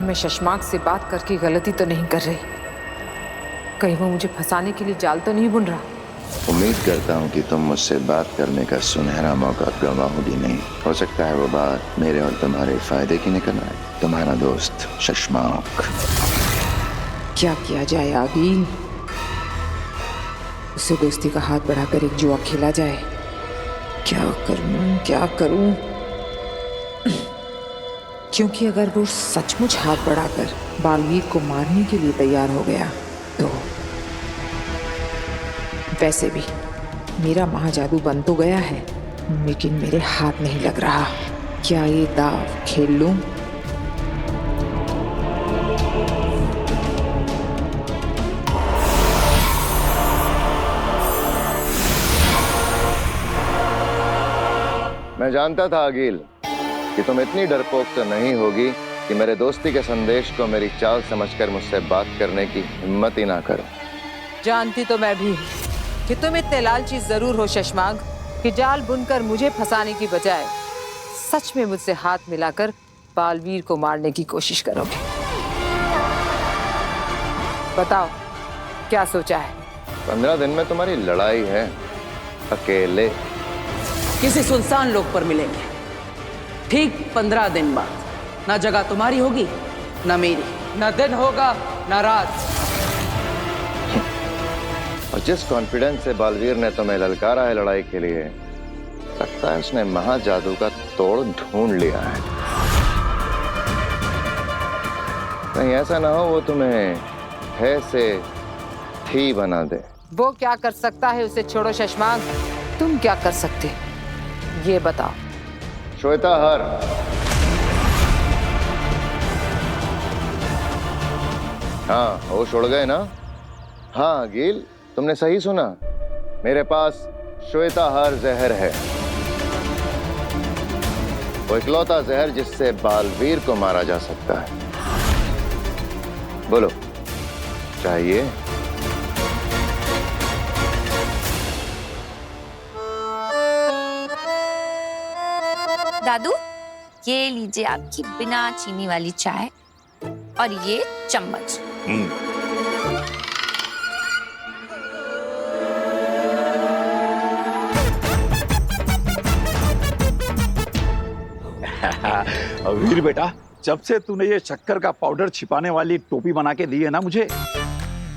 मैं शशमाक से बात करके गलती तो नहीं कर रही? कहीं वो मुझे फंसाने के लिए जाल तो नहीं बुन रहा? उम्मीद करता हूँ कि तुम मुझसे बात करने का सुनहरा मौका गंवाओगी नहीं। हो सकता है वो बात मेरे और तुम्हारे फायदे की निकल आए। तुम्हारा दोस्त शशमाक। क्या किया जाए आगीन? उसे दोस्ती का हाथ बढ़ाकर एक जुआ खेला जाए। क्या करूं, क्या करूं? क्योंकि अगर वो सचमुच हाथ बढ़ाकर बालवीर को मारने के लिए तैयार हो गया तो वैसे भी मेरा महाजादू बन तो गया है, लेकिन मेरे हाथ नहीं लग रहा। क्या ये दाव खेल लूं? मैं जानता था अगील कि तुम इतनी डरपोक तो नहीं होगी कि मेरे दोस्ती के संदेश को मेरी चाल समझकर मुझसे बात करने की हिम्मत ही ना करो। जानती तो मैं भी हूँ कि तुम इतने लालची जरूर हो शशमाक कि जाल बुनकर मुझे फंसाने की बजाय सच में मुझसे हाथ मिलाकर बालवीर को मारने की कोशिश करोगे। बताओ क्या सोचा है? 15 दिन में तुम्हारी लड़ाई है, अकेले। किसी सुनसान लोक पर मिलेंगे, ठीक 15 दिन बाद। ना जगह तुम्हारी होगी ना मेरी, ना दिन होगा ना रात। और जिस कॉन्फिडेंस से बालवीर ने तुम्हें ललकारा है लड़ाई के लिए, लगता है उसने महाजादू का तोड़ ढूंढ लिया है। कहीं ऐसा ना हो वो तुम्हें है से थी बना दे। वो क्या कर सकता है उसे छोड़ो शशमाक, तुम क्या कर सकते ये बताओ। श्वेताहार। हाँ, होश उड़ गए ना? हाँ गिल, तुमने सही सुना। मेरे पास श्वेताहार जहर है, वो इकलौता जहर जिससे बालवीर को मारा जा सकता है। बोलो, चाहिए? दादू, ये लीजिए आपकी बिना चीनी वाली चाय और ये चम्मच। वीर बेटा, जब से तूने ये शक्कर का पाउडर छिपाने वाली टोपी बना के दी है ना मुझे,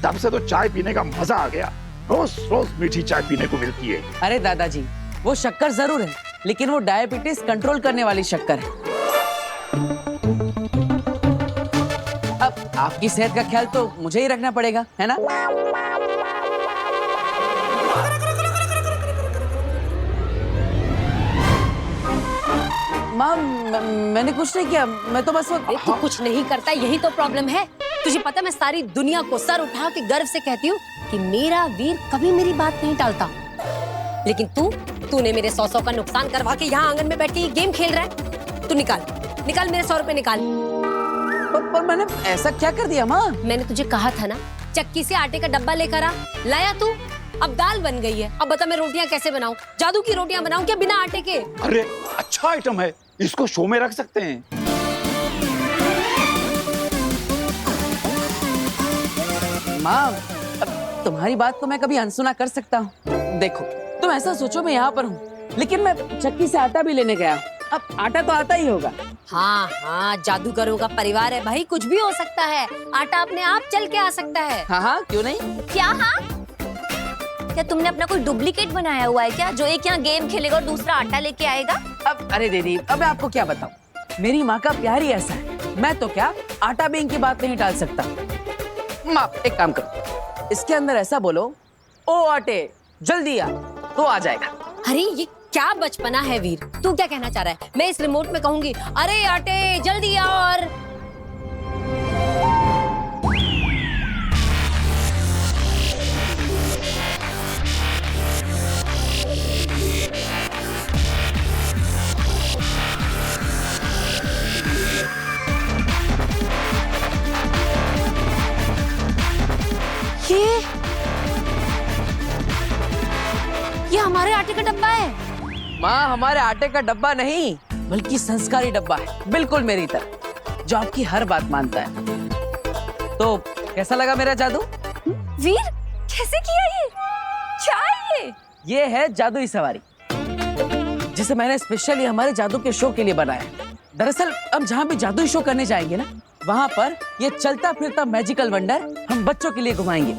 तब से तो चाय पीने का मजा आ गया। रोज रोज मीठी चाय पीने को मिलती है। अरे दादाजी, वो शक्कर जरूर है, लेकिन वो डायबिटीज कंट्रोल करने वाली शक्कर है। अब आपकी सेहत का ख्याल तो मुझे ही रखना पड़ेगा, है ना? माँ, मैंने कुछ नहीं किया, मैं तो बस तू कुछ नहीं करता, यही तो प्रॉब्लम है। तुझे पता, मैं सारी दुनिया को सर उठा के गर्व से कहती हूँ कि मेरा वीर कभी मेरी बात नहीं टालता, लेकिन तूने मेरे 100 का नुकसान करवा के यहाँ आंगन में बैठ के गेम खेल रहा है। तू निकाल मेरे 100 रुपए निकाल। पर मैंने ऐसा क्या कर दिया माँ? मैंने तुझे कहा था ना, चक्की से आटे का डब्बा लेकर आ, लाया तू। अब दाल बन गई है, अब बता मैं रोटियां कैसे बनाऊं? जादू की रोटियां बनाऊं क्या बिना आटे के? अरे अच्छा आइटम है, इसको शो में रख सकते हैं। माँ, अब तुम्हारी बात को मैं कभी अनसुना कर सकता हूँ? देखो, तुम ऐसा सोचो मैं यहाँ पर हूँ, लेकिन मैं चक्की से आटा भी लेने गया हूँ। अब आटा तो आता ही होगा। हाँ, जादूगरों का परिवार है भाई, कुछ भी हो सकता है। आटा अपने आप चल के आ सकता है। हाँ, क्यों नहीं? क्या? हाँ, क्या तुमने अपना कोई डुप्लीकेट बनाया हुआ है क्या, जो एक यहाँ गेम खेलेगा और दूसरा आटा लेके आएगा? अब अरे दीदी, अब मैं आपको क्या बताऊं, मेरी माँ का प्यार ही ऐसा है। मैं तो क्या आटा बेंक की बात नहीं टाल सकता। माँ, एक काम करो, इसके अंदर ऐसा बोलो, ओ आटे जल्दी आ, तो आ जाएगा। अरे ये क्या बचपना है वीर, तू क्या कहना चाह रहा है? मैं इस रिमोट में कहूंगी, अरे आटे जल्दी आ, और ये हमारे आटे का डब्बा है। माँ, हमारे आटे का डब्बा नहीं, बल्कि संस्कारी डब्बा है, बिल्कुल मेरी तरह। जो आपकी हर बात मानता है। तो कैसा लगा मेरा जादू? वीर कैसे किया ये? क्या है ये है जादुई सवारी, जिसे मैंने स्पेशली हमारे जादू के शो के लिए बनाया है। दरअसल हम जहाँ भी जादुई शो करने जाएंगे ना, वहाँ पर ये चलता फिरता मैजिकल वंडर हम बच्चों के लिए घुमाएंगे।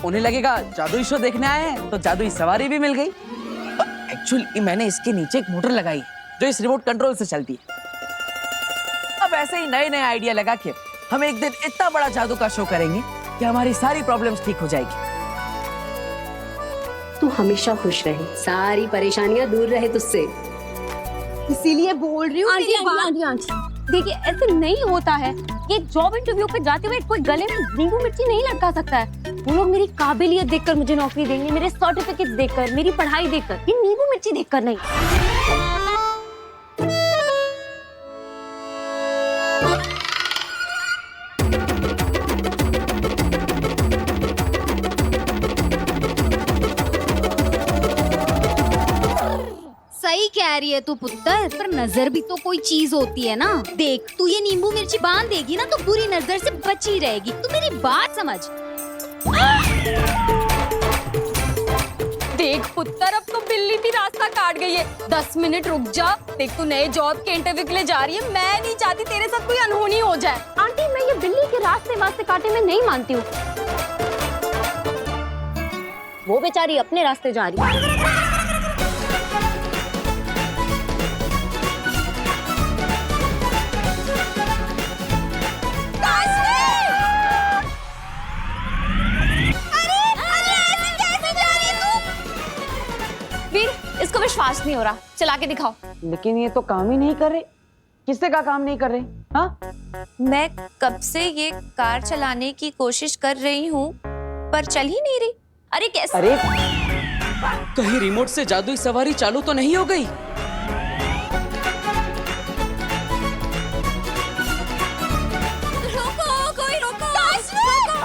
उन्हें लगेगा जादुई शो देखने आए हैं, तो जादुई सवारी भी मिल गई। एक्चुअली मैंने इसके नीचे एक मोटर लगाई जो इस रिमोट कंट्रोल से चलती है। अब ऐसे ही नए नए आइडिया लगा के हम एक दिन इतना बड़ा जादू का शो करेंगे कि हमारी सारी प्रॉब्लम्स ठीक हो जाएगी। तू हमेशा खुश रहे, सारी परेशानियां दूर रहे तुझसे। इसीलिए बोल रही हूँ। आंटी आंटी आंटी आंटी देखिए, ऐसे नहीं होता है। ये जॉब इंटरव्यू पे जाते हुए कोई गले में नींबू मिर्ची नहीं लटका सकता है। वो लोग मेरी काबिलियत देखकर मुझे नौकरी देंगे, मेरे सर्टिफिकेट देखकर, मेरी पढ़ाई देखकर, ये नींबू मिर्ची देखकर नहीं। सही कह रही है तू पुत्र, पर नजर भी तो कोई चीज होती है ना। देख, तू ये नींबू मिर्ची बांध देगी ना तो बुरी नजर से बची रहेगी। तू मेरी बात समझ। देख पुत्र, अब तो बिल्ली भी रास्ता काट गई है। 10 मिनट रुक जा। देख, तू नए जॉब के इंटरव्यू के लिए जा रही है। मैं नहीं चाहती तेरे साथ कोई अनहोनी हो जाए। आंटी, मैं ये बिल्ली के रास्ते काटे में नहीं मानती हूँ। वो बेचारी अपने रास्ते जा रही है। इसको विश्वास नहीं हो रहा, चला के दिखाओ। लेकिन ये तो काम ही नहीं कर रहे। किससे का काम नहीं कर रहे? हाँ, मैं कब से ये कार चलाने की कोशिश कर रही हूँ पर चल ही नहीं रही। अरे कैसे? अरे कहीं रिमोट से जादुई सवारी चालू तो नहीं हो गई? रोको, कोई रोको।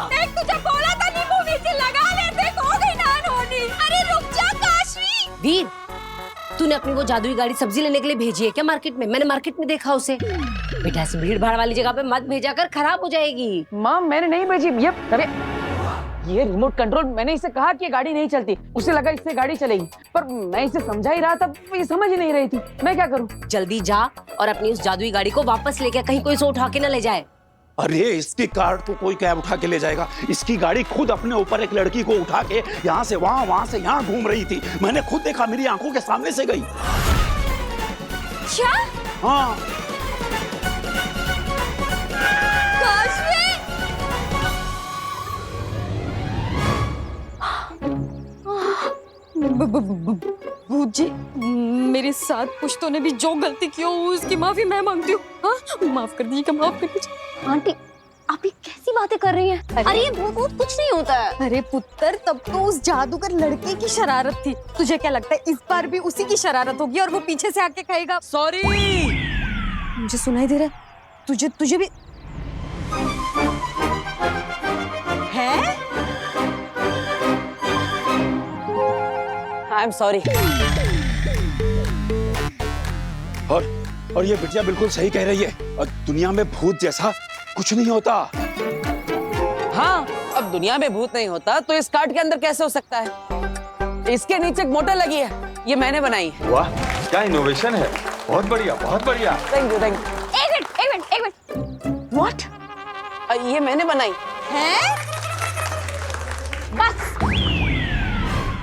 देख, तुझे बोला था नींबू मिर्ची लगा ले, देख हो गई ना अनहोनी। अरे रुक जा काशवी। वीर, तूने अपनी वो जादुई गाड़ी सब्जी लेने के लिए भेजी है क्या मार्केट में? मैंने मार्केट में देखा उसे। बेटा, ऐसी भीड़ भाड़ वाली जगह पे मत भेजा कर, खराब हो जाएगी। माँ, मैंने नहीं भेजी। ये रिमोट कंट्रोल, मैंने इसे कहा कि ये गाड़ी नहीं चलती। उसे लगा इससे गाड़ी चलेगी, पर मैं इसे समझा ही रहा था, ये समझ ही नहीं रही थी। मैं क्या करूँ? जल्दी जा और अपनी उस जादुई गाड़ी को वापस लेके, कहीं कोई इसे उठा के न ले जाए। अरे इसकी कार तो कोई कैब उठा के ले जाएगा। इसकी गाड़ी खुद अपने ऊपर एक लड़की को उठा के यहाँ से वहाँ, वहाँ से यहाँ घूम रही थी। मैंने खुद देखा, मेरी आंखों के सामने से गई। क्या? हाँ। भूत जी, मेरे साथ पुश्तों ने भी जो गलती की हो उसकी माफी मैं मांगती हूँ। हाँ, माफ कर दीजिएगा, माफ कर दीजिए। आंटी, आप ये कैसी बातें कर रही हैं? अरे ये भूत कुछ नहीं होता है। अरे पुत्र, तब तो उस जादूगर लड़के की शरारत थी। तुझे क्या लगता है इस बार भी उसी की शरारत होगी और वो पीछे से आके कहेगा सॉरी? मुझे सुनाई दे रहा है, तुझे भी है? I am sorry. और ये बिटिया बिल्कुल सही कह रही है। और दुनिया में भूत जैसा कुछ नहीं होता। हाँ, अब दुनिया में भूत नहीं होता तो इस कार्ड के अंदर कैसे हो सकता है? इसके नीचे एक मोटर लगी है, ये मैंने बनाई है। वाह, क्या इनोवेशन है। बहुत बढ़िया, बहुत बढ़िया। थैंक यू, थैंक एक मिनट। यू। ये मैंने बनाई हैं? बस,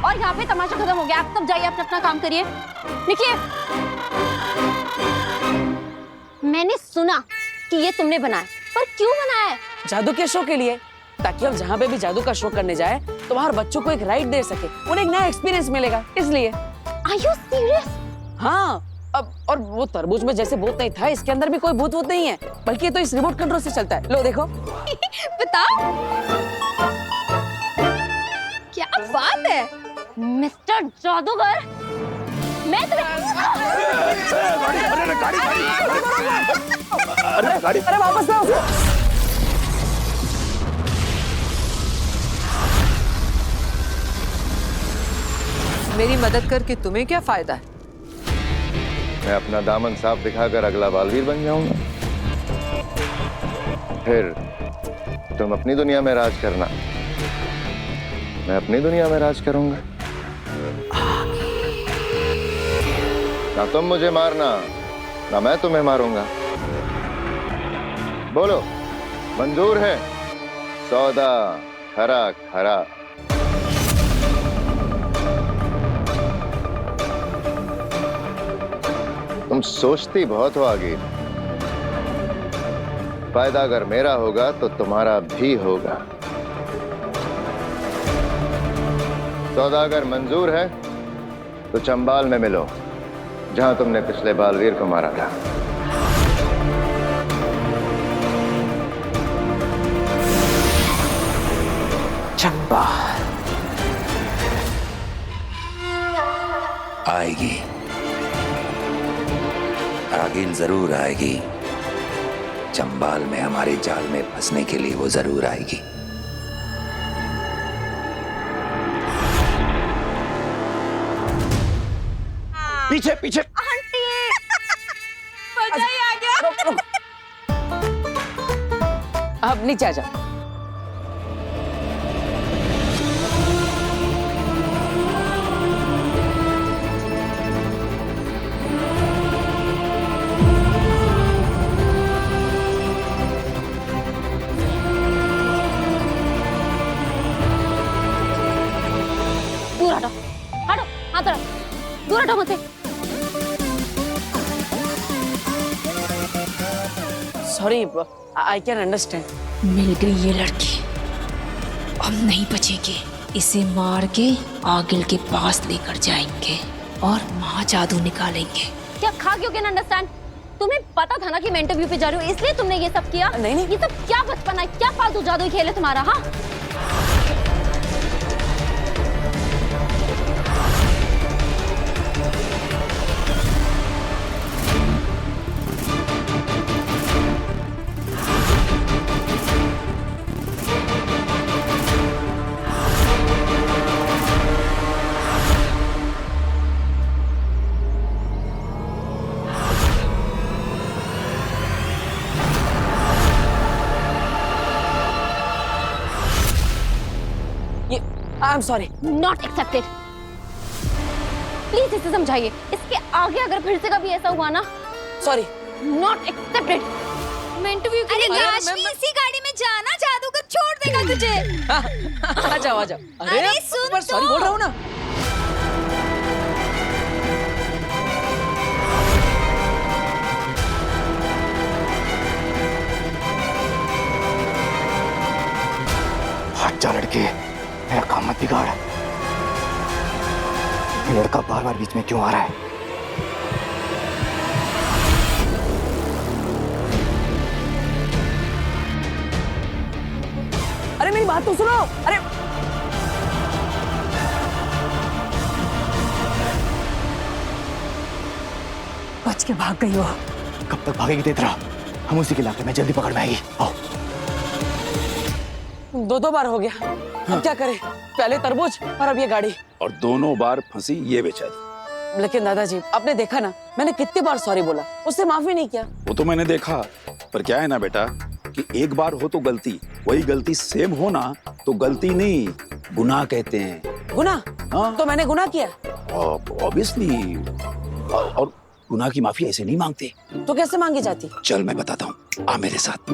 और यहाँ पे तमाशा खत्म हो गया। आप सब जाइए, अपना काम करिए, निकलिए। मैंने सुना कि ये तुमने बनाया, पर क्यों बनाया है? जादू के शो के लिए, ताकि हम जहाँ पे भी जादू का शो करने जाए तो वहाँ बच्चों को एक राइड दे सके, उन्हें एक नया एक्सपीरियंस मिलेगा, इसलिए। Are you serious? हाँ, अब और वो तरबूज में जैसे भूत नहीं था, इसके अंदर भी कोई भूत वूत नहीं है, बल्कि ये तो इस रिमोट कंट्रोल से चलता है। लो देखो। बताओ, क्या बात है मिस्टर जादूगर। मैं अरे वापस आओ। मेरी मदद करके तुम्हें क्या फायदा है? मैं अपना दामन साफ दिखाकर अगला बालवीर बन जाऊंगा। फिर तुम अपनी दुनिया में राज करना, मैं अपनी दुनिया में राज करूंगा। ना तुम मुझे मारना, ना मैं तुम्हें मारूंगा। बोलो, मंजूर है? सौदा खरा खरा। तुम सोचती बहुत हो आगे। फायदा अगर मेरा होगा तो तुम्हारा भी होगा। सौदा अगर मंजूर है तो चंबाल में मिलो, जहां तुमने पिछले बालवीर को मारा था। चंबाल आएगी, आगिल जरूर आएगी। चंबाल में हमारे जाल में फंसने के लिए वो जरूर आएगी। पीछे पीछे। मजा ही आ गया। अब नीचे आ जाओ। दूर हटो, हटो, हाथ रख, दूर हटो मुझसे। Sorry, I can understand. मिल गई ये लड़की, अब नहीं बचेगी। इसे मार के आगिल के पास लेकर जाएंगे और वहाँ जादू निकालेंगे। क्या खा क्यों कैन अंडरस्टैंड? तुम्हें पता था ना कि मैं इंटरव्यू पे जा रही हूँ, इसलिए तुमने ये सब किया? नहीं नहीं, ये सब क्या बचपन है, क्या फालतू जादुई खेल है तुम्हारा? हाँ, I am sorry. Not accepted. Please इसे समझाइए, इसके आगे अगर फिर से कभी ऐसा हुआ ना, सॉरी। Not accepted. मैं इंटरव्यू के अरे लिए काशवी, इसी गाड़ी में जाना, जादूगर छोड़ देगा तुझे। आ जाओ आ जाओ। अरे सुन पर सॉरी तो। बोल रहा हूँ ना। हट जा लड़के, मेरा काम मत बिगाड़। ये लड़का बार बार बीच में क्यों आ रहा है? अरे मेरी बात तो सुनो। अरे बच के भाग गई हो। कब तक भागेगी तेरा? हम उसी के इलाके में जल्दी पकड़ में आएगी। आओ। दो बार हो गया, अब क्या करें? पहले तरबूज और अब ये गाड़ी। और दोनों बार फंसी ये बेचारी। लेकिन दादाजी, आपने देखा ना, मैंने कितनी बार सॉरी बोला, उससे माफी नहीं किया। वो तो मैंने देखा, पर क्या है ना बेटा कि एक बार हो तो गलती, वही गलती सेम हो ना तो गलती नहीं, गुनाह कहते हैं। गुनाह? हाँ। तो मैंने गुनाह किया? ऑब्वियसली। और गुनाह की माफी ऐसे नहीं मांगते। तो कैसे मांगी जाती? चल मैं बताता हूँ, आ मेरे साथ।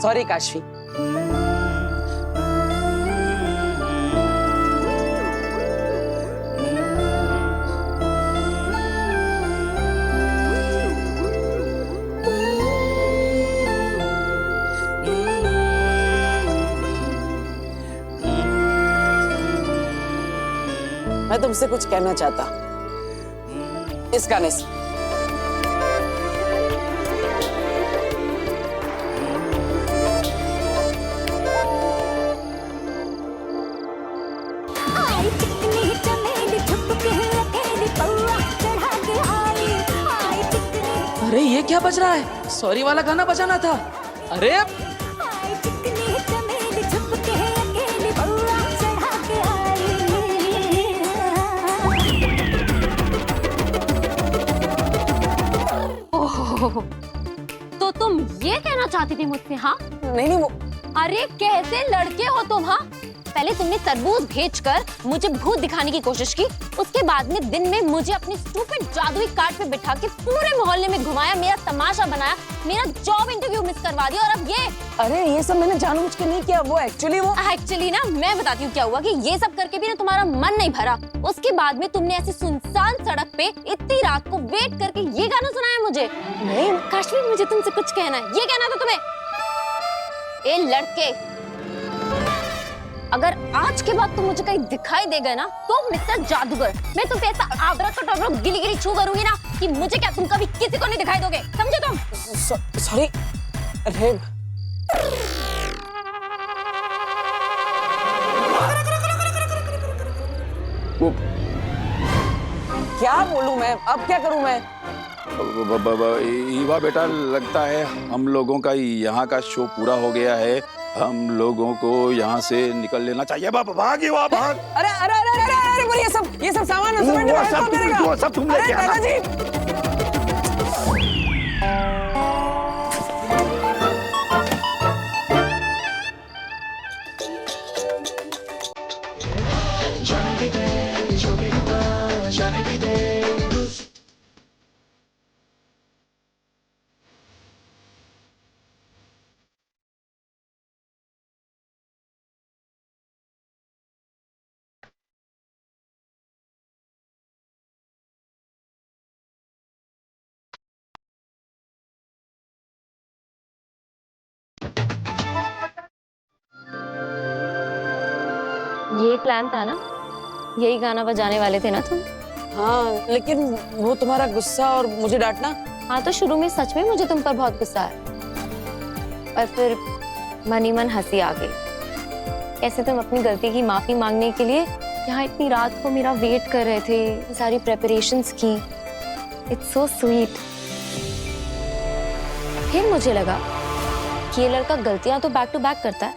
सॉरी काशवी। मैं तुमसे कुछ कहना चाहता इस गाने से। अरे ये क्या बज रहा है? सॉरी वाला गाना बजाना था। अरे तो तुम ये कहना चाहती थी मुझसे? हाँ नहीं वो अरे कैसे लड़के हो तुम? हाँ पहले तुमने तरबूज भेजकर मुझे भूत दिखाने की कोशिश की, उसके बाद में दिन में मुझे अपनी स्टूपिड जादुई कार्ड पे बिठा के पूरे मोहल्ले में घुमाया, मेरा तमाशा बनाया, मेरा जॉब इंटरव्यू मिस करवा दिया, और अब ये। अरे ये सब मैंने जानबूझ के नहीं किया, वो एक्चुअली ना मैं बताती हूँ क्या हुआ कि ये सब करके भी ना तुम्हारा मन नहीं भरा। उसके बाद में तुमने ऐसे सुनसान सड़क पे इतनी रात को वेट करके ये गाना सुनाया मुझे। नहीं काश्मीर, मुझे तुमसे कुछ कहना है। ये कहना था तुम्हें? ए लड़के, अगर आज के बाद तुम मुझे कहीं दिखाई देगा ना तो मिस्टर जादूगर, मैं तुम पे ऐसा आबरा गिली गिली छू करूंगी ना कि मुझे क्या तुम कभी किसी को नहीं दिखाई दोगे, समझे तुम? सॉरी। अरे क्या बोलूं मैं, अब क्या करूं मैं? ईवा बेटा, लगता है हम लोगों का यहाँ का शो पूरा हो गया है, हम लोगों को यहाँ से निकल लेना चाहिए। भाग ईवा भाग। अरे अरे अरे अरे अरे बोल, ये सब सामान वो सब तुम लेके आना। ये प्लान था ना, यही गाना बजाने वाले थे ना तुम? हाँ लेकिन वो तुम्हारा गुस्सा और मुझे डांटना। हाँ तो शुरू में सच में मुझे तुम पर बहुत गुस्सा है, और फिर मन ही मन हंसी आ गई। कैसे तुम अपनी गलती की माफी मांगने के लिए यहाँ इतनी रात को मेरा वेट कर रहे थे, सारी प्रेपरेशंस की। It's so sweet. फिर मुझे लगा कि ये लड़का गलतियां तो बैक टू बैक करता है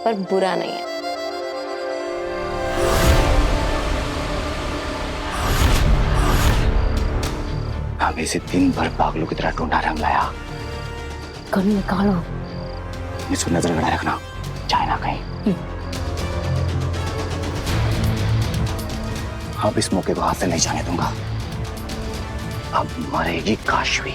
पर बुरा नहीं है। हमें से दिन भर पागलों की तरह ढूंढा रंग लाया। कभी निकालो, इसको नजर बनाए रखना, चाहे ना कहीं। अब इस मौके को हाथ से नहीं जाने दूंगा। अब मरेगी काशवी।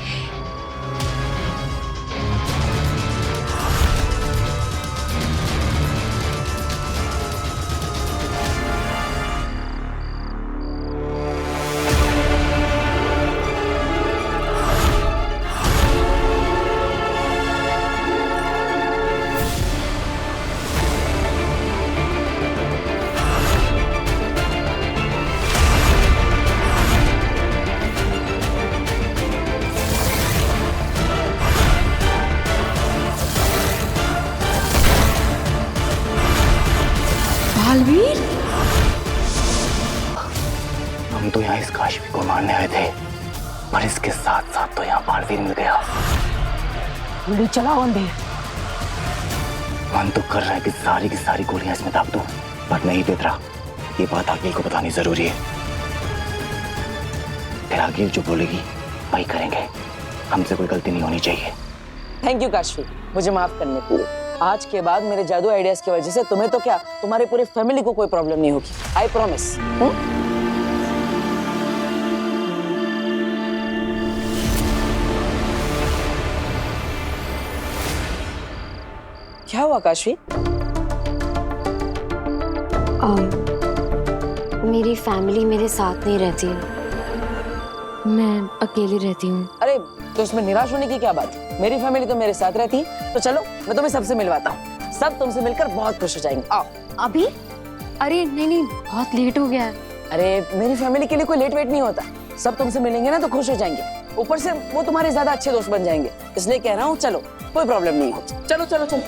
बालवीर, हम तो यहाँ इस काशवी को मारने आए थे, पर इसके साथ साथ तो यहाँ बालवीर मिल गया। गोली चलाओ अंधेर। मन तो कर रहा है कि सारी की सारी गोलियां इसमें दाग दूं, पर नहीं बेतरा। ये बात आगिल को बतानी जरूरी है। फिर आगिल जो बोलेगी वही करेंगे। हमसे कोई गलती नहीं होनी चाहिए। थैंक यू काशवी, मुझे माफ करने के लिए। आज के बाद मेरे जादू आइडियाज की वजह से तुम्हें तो क्या, तुम्हारे पूरे फैमिली को कोई प्रॉब्लम नहीं होगी। I promise. क्या हुआ काशवी? मेरी फैमिली मेरे साथ नहीं रहती, मैं अकेली रहती हूँ। अरे तो इसमें निराश होने की क्या बात है? मेरी फैमिली तो मेरे साथ रहती है। तो चलो मैं तुम्हें सबसे मिलवाता हूँ, सब तुमसे मिलकर बहुत खुश हो जाएंगे। आओ। अभी? अरे नहीं, बहुत लेट हो गया है। अरे मेरी फैमिली के लिए कोई लेट वेट नहीं होता, सब तुमसे मिलेंगे ना तो खुश हो जाएंगे। ऊपर से वो तुम्हारे ज्यादा अच्छे दोस्त बन जाएंगे, इसलिए कह रहा हूँ चलो, कोई प्रॉब्लम नहीं हो। चलो चलो चलो।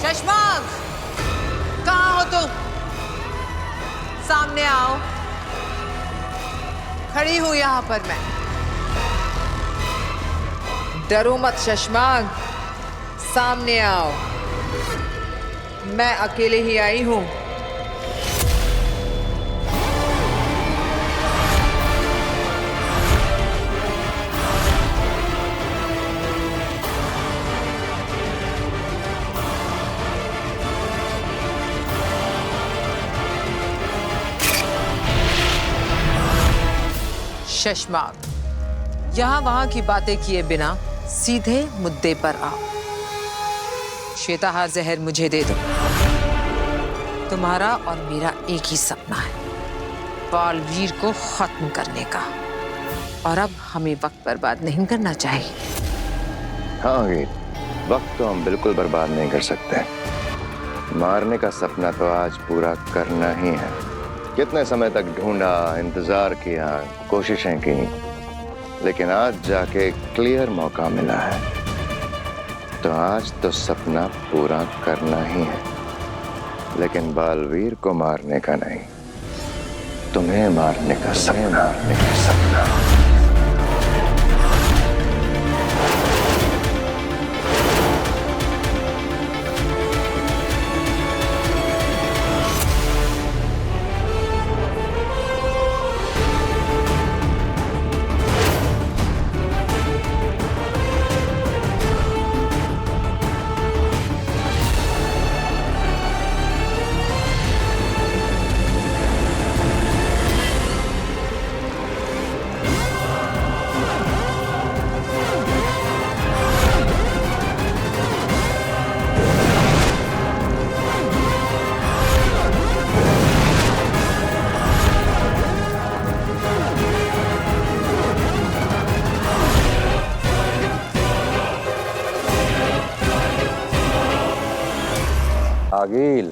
शशमांग, कहाँ हो तुम? सामने आओ। खड़ी हूं यहां पर मैं। डरो मत शशमांग, सामने आओ। मैं अकेले ही आई हूं। शशमांग, यहां वहां की बातें किए बिना सीधे मुद्दे पर आओ। श्वेताहार जहर मुझे दे दो। तुम्हारा और मेरा एक ही सपना है, बालवीर को खत्म करने का। और अब हमें वक्त बर्बाद नहीं करना चाहिए। हाँ वीर, वक्त तो हम बिल्कुल बर्बाद नहीं कर सकते। मारने का सपना तो आज पूरा करना ही है। कितने समय तक ढूंढा, इंतजार किया, कोशिशें की, लेकिन आज जाके क्लियर मौका मिला है। तो आज तो सपना पूरा करना ही है, लेकिन बालवीर को मारने का नहीं, तुम्हें मारने का सपना। आगिल,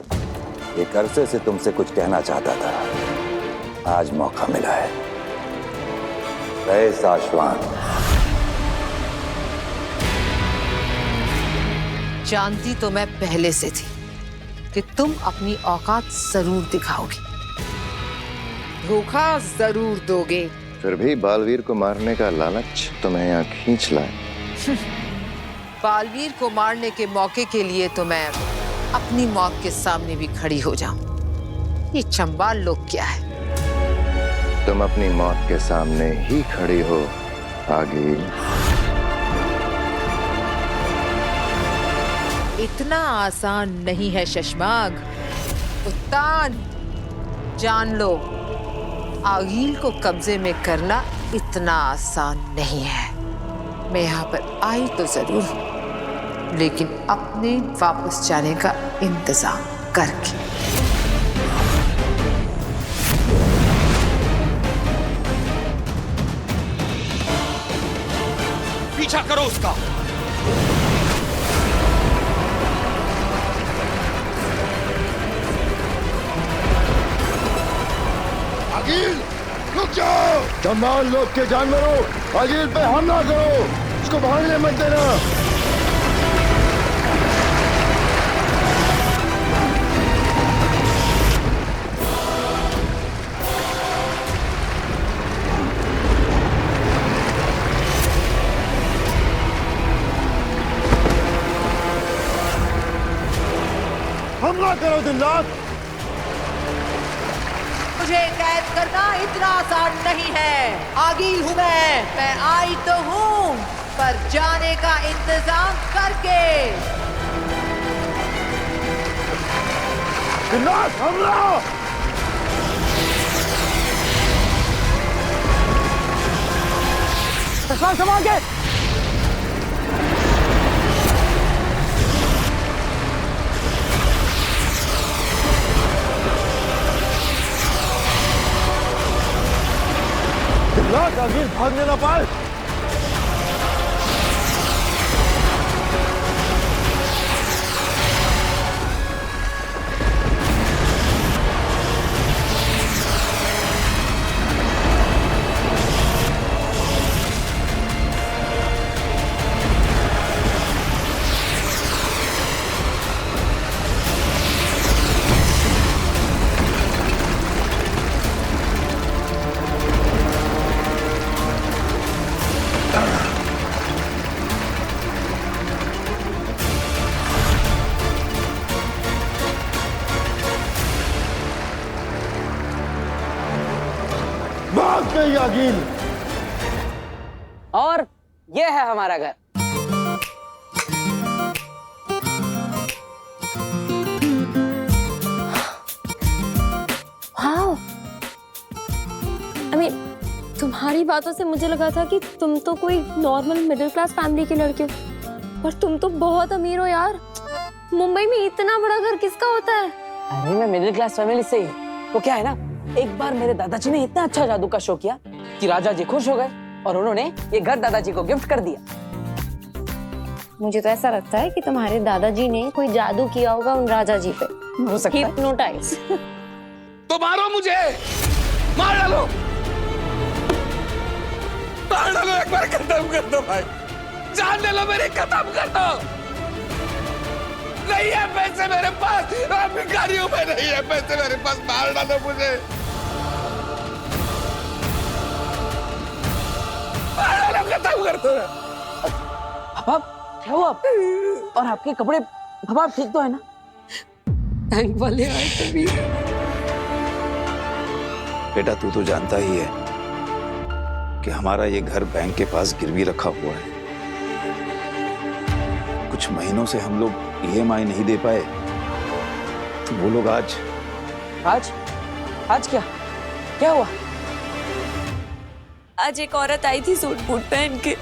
एक अरसे से तुमसे कुछ कहना चाहता था, आज मौका मिला है। रहे साशवान। जानती तो मैं पहले से थी कि तुम अपनी औकात जरूर दिखाओगे, धोखा जरूर दोगे। फिर भी बालवीर को मारने का लालच तुम्हें यहाँ खींच लाए। बालवीर को मारने के मौके के लिए तो मैं अपनी मौत के सामने भी खड़ी हो जाऊं। ये चंबाल लोग क्या है? तुम अपनी मौत के सामने ही खड़ी हो आगिल। इतना आसान नहीं है शशमांग। उत्तान, जान लो, आगिल को कब्जे में करना इतना आसान नहीं है। मैं यहाँ पर आई तो जरूर हूं, लेकिन अपने वापस जाने का इंतजाम करके। पीछा करो उसका। आगिल, रुक जाओ। चंबाल लोग के जानवरों, आगिल पे हमला करो, उसको भागने मत देना। हमला करो दिन रात। मुझे कैद करना इतना आसान नहीं है। आगिल हूं मैं आई तो हूं। पर जाने का इंतजाम करके। हमला! संभाल के। आगे भागने ना पाए। भाग गई आगिल। और ये है हमारा घर। हाँ, तुम्हारी बातों से मुझे लगा था कि तुम तो कोई नॉर्मल मिडिल क्लास फैमिली के लड़के हो, पर तुम तो बहुत अमीर हो यार। मुंबई में इतना बड़ा घर किसका होता है? अरे मैं मिडिल क्लास फैमिली से ही हूँ। तो क्या है ना, एक बार मेरे दादाजी ने इतना अच्छा जादू का शो किया कि राजा जी खुश हो गए और उन्होंने ये घर दादाजी को गिफ्ट कर दिया। मुझे तो ऐसा लगता है कि तुम्हारे दादाजी ने कोई जादू किया होगा उन राजा जी पे। हो सकता है। हिप्नोटाइज। तो मारो मुझे, मार डालो, मार डालो, एक बार खत्म कर दो भाई, जान ले लो मेरी, खत्म कर दो। नहीं है पैसे मेरे पास, भिखारी हूं मैं, नहीं है पैसे मेरे पास, मार डालो मुझे, मार डालो, खत्म कर दो। पापा क्या हुआ? और आपके कपड़े, पापा आप ठीक तो है ना? बैंक वाले आए तभी। बेटा तू तो जानता ही है कि हमारा ये घर बैंक के पास गिरवी रखा हुआ है। कुछ महीनों से हम लोग EMI नहीं दे पाए, तो वो लोग आज क्या हुआ? आज एक औरत आई थी सूट बूट पहन के।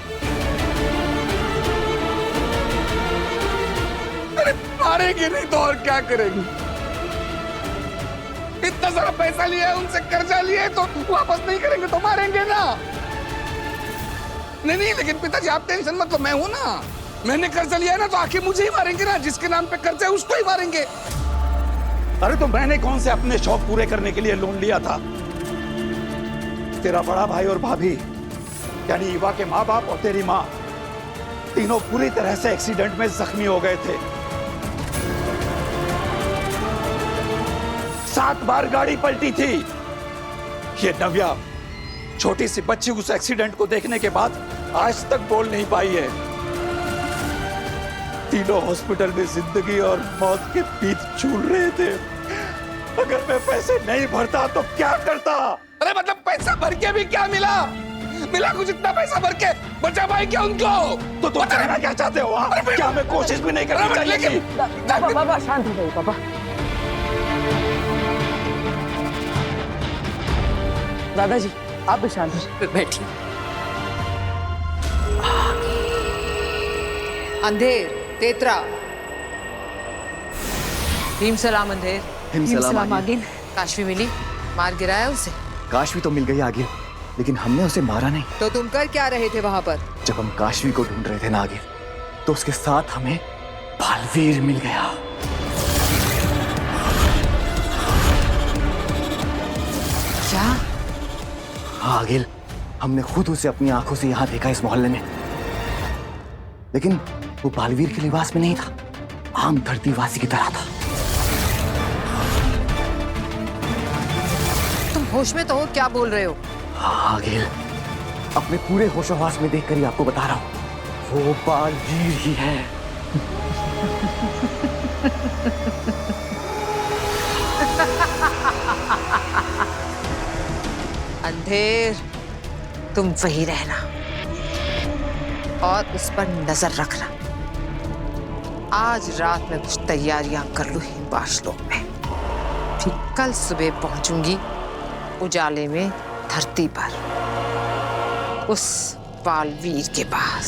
अरे मारेंगे नहीं तो और क्या करेंगे? इतना सारा पैसा लिया है उनसे, कर्जा लिया है, तो वापस नहीं करेंगे तो मारेंगे ना। नहीं, लेकिन पिताजी आप टेंशन मत लो, मैं हूं ना, मैंने कर्जा लिया है ना, तो आखिर मुझे ही मारेंगे ना, जिसके नाम पे कर्जा है उसको ही मारेंगे। अरे तो मैंने कौन से अपने शौक पूरे करने के लिए लोन लिया था? तेरा बड़ा भाई और भाभी यानी ईवा के माँ बाप और तेरी माँ, तीनों पूरी तरह से एक्सीडेंट में जख्मी हो गए थे। 7 बार गाड़ी पलटी थी। ये नव्या, छोटी सी बच्ची, उस एक्सीडेंट को देखने के बाद आज तक बोल नहीं पाई है। तीनों हॉस्पिटल में जिंदगी और मौत के बीच झूल रहे थे। अगर मैं पैसे नहीं भरता तो क्या करता? अरे मतलब पैसा भर के भी क्या मिला कुछ? इतना पैसा भर के बचा पाए क्या उनको? तो तुम कहना क्या चाहते हो? क्या हमें कोशिश भी नहीं करनी चाहिए? पापा शांत हो जाइए पापा। दादाजी आप भी शांत हो, बैठिए। अंधेर, तेतरा, भीम सलाम अंधेर। भीम सलाम आगिल। काशवी मिली? मार गिराया उसे? काशवी तो मिल गई आगिल, लेकिन हमने उसे मारा नहीं। तो तुम कर क्या रहे थे वहां पर? जब हम काशवी को ढूंढ रहे थे ना आगिल, तो उसके साथ हमें बालवीर मिल गया। क्या? हाँ आगिल, हमने खुद उसे अपनी आंखों से यहाँ देखा, इस मोहल्ले में। लेकिन वो बालवीर के लिबास में नहीं था, आम धरतीवासी की तरह था। तुम होश में तो हो? क्या बोल रहे हो? हाँ आगिल, अपने पूरे होशोहवास में देखकर ही आपको बता रहा हूँ, वो बालवीर ही है। अंधेर, तुम वही रहना। और उस पर नजर रखना। आज रात में कुछ तैयारियां कर लूं हिमवाशलोक में, फिर कल सुबह पहुंचूंगी उजाले में धरती पर उस बालवीर के पास।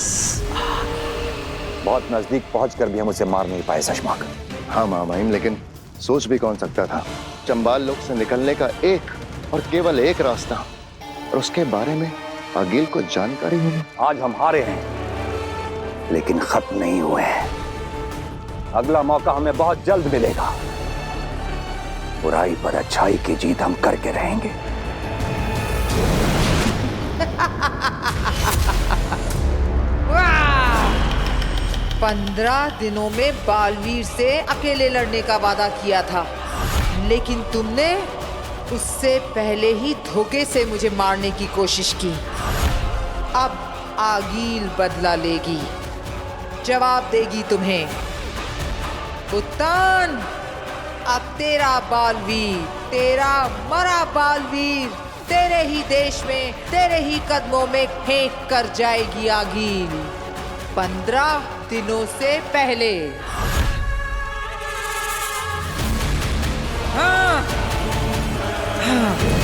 बहुत नजदीक पहुंचकर भी हम उसे मार नहीं पाए शशमाक। हाँ मामाइन, लेकिन सोच भी कौन सकता था चंबाल लोक से निकलने का एक और केवल एक रास्ता, और उसके बारे में आगिल को जानकारी होगी। आज हम हारे हैं लेकिन खत्म नहीं हुए हैं। अगला मौका हमें बहुत जल्द मिलेगा। बुराई पर अच्छाई की जीत हम करके रहेंगे। वाह! 15 दिनों में बालवीर से अकेले लड़ने का वादा किया था, लेकिन तुमने उससे पहले ही धोखे से मुझे मारने की कोशिश की। अब आगील बदला लेगी, जवाब देगी तुम्हें। उत्तान, अब तेरा बालवीर, तेरा मरा बालवीर तेरे ही देश में, तेरे ही कदमों में फेंक कर जाएगी आगील 15 दिनों से पहले। हाँ, हाँ।